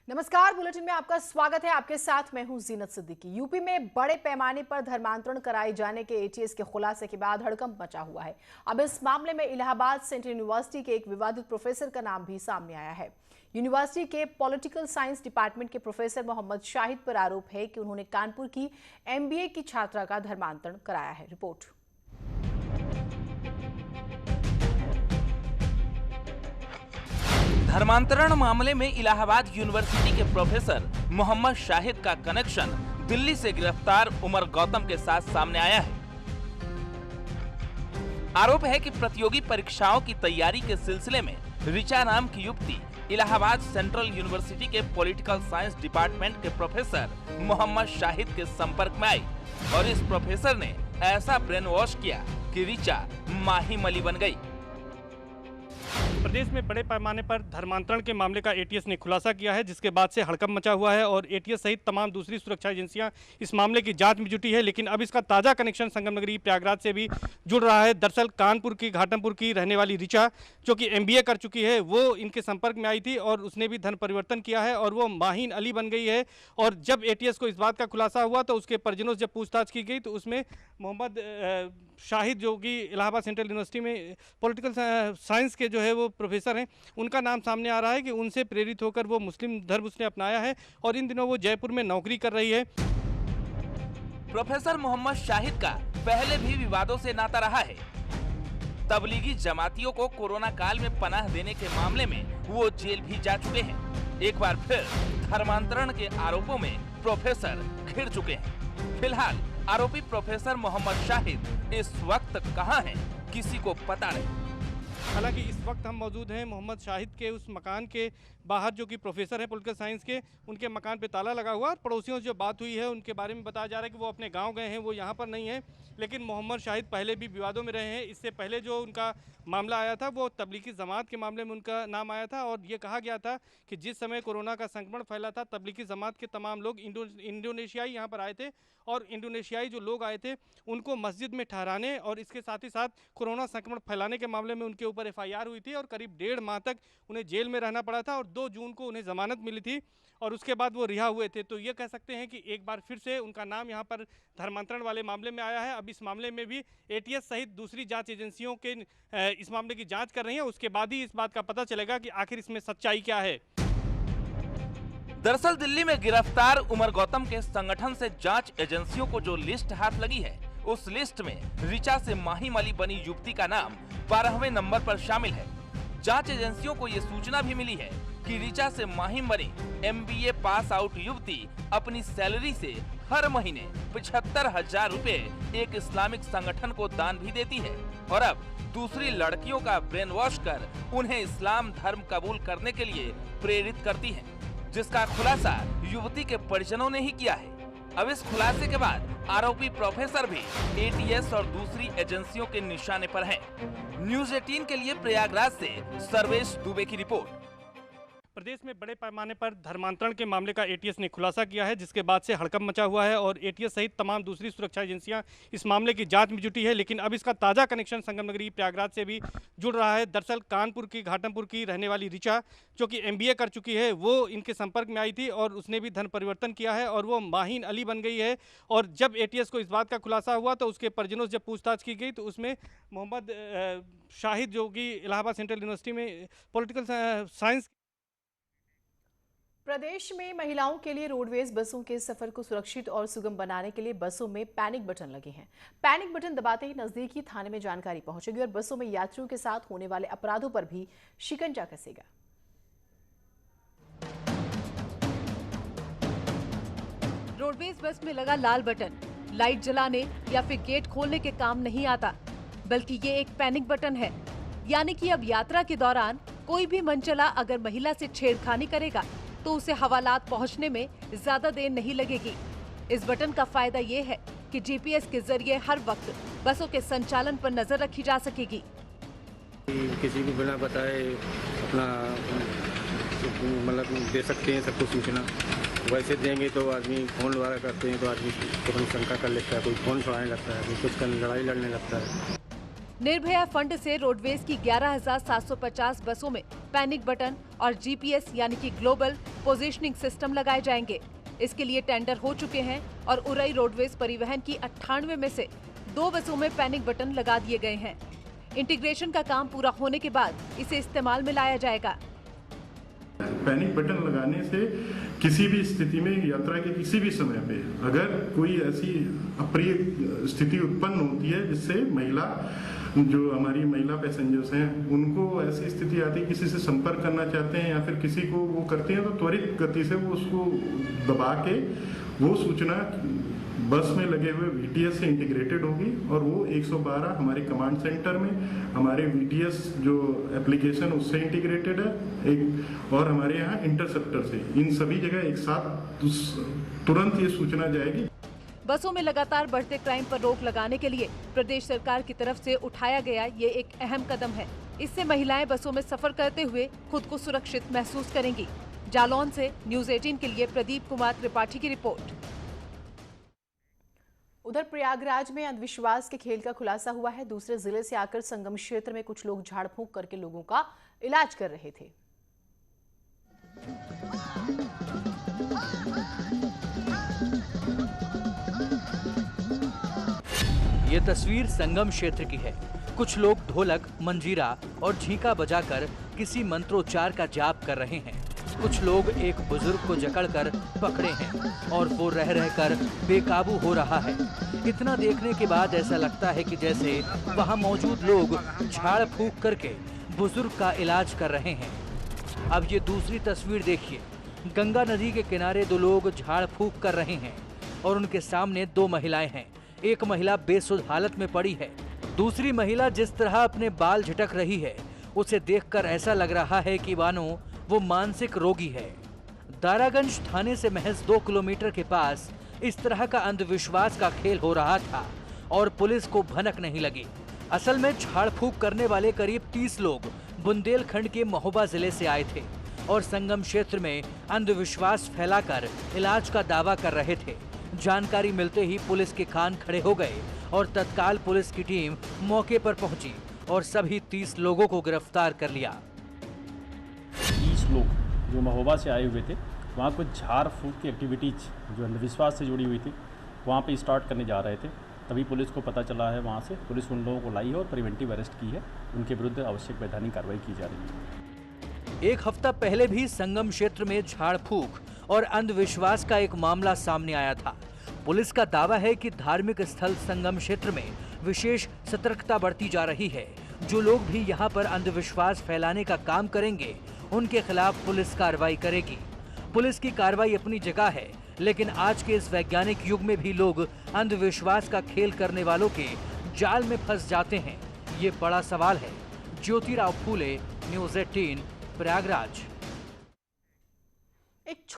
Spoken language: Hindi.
नमस्कार, बुलेटिन में आपका स्वागत है। आपके साथ मैं हूं जीनत सिद्दीकी। यूपी में बड़े पैमाने पर धर्मांतरण कराए जाने के एटीएस के खुलासे के बाद हड़कंप मचा हुआ है। अब इस मामले में इलाहाबाद सेंट्रल यूनिवर्सिटी के एक विवादित प्रोफेसर का नाम भी सामने आया है। यूनिवर्सिटी के पॉलिटिकल साइंस डिपार्टमेंट के प्रोफेसर मोहम्मद शाहिद पर आरोप है कि उन्होंने कानपुर की MBA की छात्रा का धर्मांतरण कराया है। रिपोर्ट। धर्मांतरण मामले में इलाहाबाद यूनिवर्सिटी के प्रोफेसर मोहम्मद शाहिद का कनेक्शन दिल्ली से गिरफ्तार उमर गौतम के साथ सामने आया है। आरोप है कि प्रतियोगी परीक्षाओं की तैयारी के सिलसिले में ऋचा नाम की युवती इलाहाबाद सेंट्रल यूनिवर्सिटी के पॉलिटिकल साइंस डिपार्टमेंट के प्रोफेसर मोहम्मद शाहिद के संपर्क में आई और इस प्रोफेसर ने ऐसा ब्रेन वॉश किया कि ऋचा माही मली बन गई। प्रदेश में बड़े पैमाने पर धर्मांतरण के मामले का एटीएस ने खुलासा किया है, जिसके बाद से हड़कंप मचा हुआ है और एटीएस सहित तमाम दूसरी सुरक्षा एजेंसियां इस मामले की जांच में जुटी है। लेकिन अब इसका ताज़ा कनेक्शन संगम नगरी प्रयागराज से भी जुड़ रहा है। दरअसल कानपुर की घाटमपुर की रहने वाली ऋचा, जो कि MBA कर चुकी है, वो इनके संपर्क में आई थी और उसने भी धर्म परिवर्तन किया है और वो माहीन अली बन गई है। और जब एटीएस को इस बात का खुलासा हुआ तो उसके परिजनों से जब पूछताछ की गई तो उसमें मोहम्मद शाहिद, जो कि इलाहाबाद सेंट्रल यूनिवर्सिटी में पॉलिटिकल साइंस के जो है वो प्रोफेसर हैं, उनका नाम सामने आ रहा है कि उनसे प्रेरित होकर वो मुस्लिम धर्म उसने अपनाया है और इन दिनों वो जयपुर में नौकरी कर रही है। प्रोफेसर मोहम्मद शाहिद का पहले भी विवादों से नाता रहा है। तबलीगी जमातियों को कोरोना काल में पनाह देने के मामले में वो जेल भी जा चुके हैं। एक बार फिर धर्मांतरण के आरोपों में प्रोफेसर घिर चुके हैं। फिलहाल आरोपी प्रोफेसर मोहम्मद शाहिद इस वक्त कहां है, किसी को पता नहीं। हालांकि इस वक्त हम मौजूद हैं मोहम्मद शाहिद के उस मकान के बाहर, जो कि प्रोफेसर हैं पॉलिटिकल साइंस के। उनके मकान पे ताला लगा हुआ और पड़ोसियों से जो बात हुई है उनके बारे में बताया जा रहा है कि वो अपने गांव गए हैं, वो यहाँ पर नहीं है। लेकिन मोहम्मद शाहिद पहले भी विवादों में रहे हैं। इससे पहले जो उनका मामला आया था वो तबलीगी जमात के मामले में उनका नाम आया था और ये कहा गया था कि जिस समय कोरोना का संक्रमण फैला था, तबलीगी जमात के तमाम लोग इंडोनेशियाई यहाँ पर आए थे और इंडोनेशियाई जो लोग आए थे उनको मस्जिद में ठहराने और इसके साथ ही साथ कोरोना संक्रमण फैलाने के मामले में उनके ऊपर FIR हुई थी और करीब 1.5 माह तक उन्हें जेल में रहना पड़ा था और 2 जून को उन्हें जमानत मिली थी और उसके बाद वो रिहा हुए थे। तो ये कह सकते हैं कि एक बार फिर से उनका नाम यहाँ पर धर्मांतरण वाले मामले में आया है। अब इस मामले में भी एटीएस सहित दूसरी जांच एजेंसियों के इस मामले की जांच कर रही हैं। उसके बाद ही इस बात का पता चलेगा कि आखिर इसमें सच्चाई क्या है। दरअसल दिल्ली में गिरफ्तार उमर गौतम के संगठन से जांच एजेंसियों को जो लिस्ट हाथ लगी है, उस लिस्ट में ऋचा से माही मली बनी युवती का नाम 12वें नंबर पर शामिल है। जांच एजेंसियों को ये सूचना भी मिली है कि ऋचा से माहिम बनी MBA पास आउट युवती अपनी सैलरी से हर महीने 75,000 रुपए एक इस्लामिक संगठन को दान भी देती है और अब दूसरी लड़कियों का ब्रेन वॉश कर उन्हें इस्लाम धर्म कबूल करने के लिए प्रेरित करती है, जिसका खुलासा युवती के परिजनों ने ही किया है। अब इस खुलासे के बाद आरोपी प्रोफेसर भी एटीएस और दूसरी एजेंसियों के निशाने पर हैं। न्यूज़ 18 के लिए प्रयागराज से सर्वेश दुबे की रिपोर्ट। प्रदेश में बड़े पैमाने पर धर्मांतरण के मामले का एटीएस ने खुलासा किया है, जिसके बाद से हड़कंप मचा हुआ है और एटीएस सहित तमाम दूसरी सुरक्षा एजेंसियां इस मामले की जांच में जुटी है। लेकिन अब इसका ताज़ा कनेक्शन संगम नगरी प्रयागराज से भी जुड़ रहा है। दरअसल कानपुर की घाटमपुर की रहने वाली ऋचा, जो कि MBA कर चुकी है, वो इनके संपर्क में आई थी और उसने भी धर्म परिवर्तन किया है और वो माहीन अली बन गई है। और जब एटीएस को इस बात का खुलासा हुआ तो उसके परिजनों से जब पूछताछ की गई तो उसमें मोहम्मद शाहिद, जो कि इलाहाबाद सेंट्रल यूनिवर्सिटी में पॉलिटिकल साइंस। प्रदेश में महिलाओं के लिए रोडवेज बसों के सफर को सुरक्षित और सुगम बनाने के लिए बसों में पैनिक बटन लगे हैं। पैनिक बटन दबाते ही नजदीकी थाने में जानकारी पहुंचेगी और बसों में यात्रियों के साथ होने वाले अपराधों पर भी शिकंजा कसेगा। रोडवेज बस में लगा लाल बटन लाइट जलाने या फिर गेट खोलने के काम नहीं आता, बल्कि ये एक पैनिक बटन है। यानी कि अब यात्रा के दौरान कोई भी मनचला अगर महिला से छेड़खानी करेगा तो उसे हवालात पहुंचने में ज्यादा देर नहीं लगेगी। इस बटन का फायदा ये है कि GPS के जरिए हर वक्त बसों के संचालन पर नजर रखी जा सकेगी। किसी को बिना बताए अपना मतलब दे सकते हैं सबको सूचना। वैसे देंगे तो आदमी फोन द्वारा करते हैं तो आदमी को अपनी शंका कर लेता है, कोई फोन छुड़ाने लगता है, कोई कुछ लड़ाई लड़ने लगता है। निर्भया फंड से रोडवेज की 11,750 बसों में पैनिक बटन और जीपीएस यानी कि ग्लोबल पोजीशनिंग सिस्टम लगाए जाएंगे। इसके लिए टेंडर हो चुके हैं और उरई रोडवेज परिवहन की 98 में से 2 बसों में पैनिक बटन लगा दिए गए हैं। इंटीग्रेशन का काम पूरा होने के बाद इसे इस्तेमाल में लाया जाएगा। पैनिक बटन लगाने से किसी भी स्थिति में, यात्रा के किसी भी समय पे अगर कोई ऐसी अप्रिय स्थिति उत्पन्न होती है जिससे जो हमारी महिला पैसेंजर्स हैं उनको ऐसी स्थिति आती है, किसी से संपर्क करना चाहते हैं या फिर किसी को वो करते हैं, तो त्वरित गति से वो उसको दबा के वो सूचना बस में लगे हुए VTS से इंटीग्रेटेड होगी और वो 112 हमारे कमांड सेंटर में हमारे VTS जो एप्लीकेशन उससे इंटीग्रेटेड है और हमारे यहाँ इंटरसेप्टर से, इन सभी जगह एक साथ तुरंत ये सूचना जाएगी। बसों में लगातार बढ़ते क्राइम पर रोक लगाने के लिए प्रदेश सरकार की तरफ से उठाया गया ये एक अहम कदम है। इससे महिलाएं बसों में सफर करते हुए खुद को सुरक्षित महसूस करेंगी। जालौन से न्यूज़ 18 के लिए प्रदीप कुमार त्रिपाठी की रिपोर्ट। उधर प्रयागराज में अंधविश्वास के खेल का खुलासा हुआ है। दूसरे जिले से आकर संगम क्षेत्र में कुछ लोग झाड़ फूंक करके लोगों का इलाज कर रहे थे। ये तस्वीर संगम क्षेत्र की है। कुछ लोग ढोलक, मंजीरा और झींका बजाकर किसी मंत्रोच्चार का जाप कर रहे हैं। कुछ लोग एक बुजुर्ग को जकड़कर पकड़े हैं और वो रह रहकर बेकाबू हो रहा है। इतना देखने के बाद ऐसा लगता है कि जैसे वहाँ मौजूद लोग झाड़ फूंक करके बुजुर्ग का इलाज कर रहे हैं। अब ये दूसरी तस्वीर देखिए। गंगा नदी के किनारे 2 लोग झाड़ फूंक कर रहे हैं और उनके सामने 2 महिलाएं हैं। एक महिला बेसुध हालत में पड़ी है। दूसरी महिला जिस तरह अपने बाल झटक रही है उसे देखकर ऐसा लग रहा है कि मानो वो मानसिक रोगी है। दारागंज थाने से महज 2 किलोमीटर के पास इस तरह का अंधविश्वास का खेल हो रहा था और पुलिस को भनक नहीं लगी। असल में झाड़ फूंक करने वाले करीब 30 लोग बुंदेलखंड के महोबा जिले से आए थे और संगम क्षेत्र में अंधविश्वास फैलाकर इलाज का दावा कर रहे थे। जानकारी मिलते ही पुलिस के कान खड़े हो गए और तत्काल पुलिस की टीम मौके पर पहुंची और सभी 30 लोगों को गिरफ्तार कर लिया। 30 लोग जो महोबा से आए हुए थे, वहाँ कुछ झाड़ फूंक की एक्टिविटीज जो अंधविश्वास से जुड़ी हुई थी वहाँ पे स्टार्ट करने जा रहे थे। तभी पुलिस को पता चला है, वहाँ से पुलिस उन लोगों को लाई है और प्रिवेंटिव अरेस्ट की है। उनके विरुद्ध आवश्यक वैधानिक कार्रवाई की जा रही है। एक हफ्ता पहले भी संगम क्षेत्र में झाड़ फूंक और अंधविश्वास का एक मामला सामने आया था। पुलिस का दावा है कि धार्मिक स्थल संगम क्षेत्र में विशेष सतर्कता बरती जा रही है। जो लोग भी यहाँ पर अंधविश्वास फैलाने का काम करेंगे उनके खिलाफ पुलिस कार्रवाई करेगी। पुलिस की कार्रवाई अपनी जगह है, लेकिन आज के इस वैज्ञानिक युग में भी लोग अंधविश्वास का खेल करने वालों के जाल में फंस जाते हैं। ये बड़ा सवाल है। ज्योतिराव फूले, न्यूज़ 18, प्रयागराज।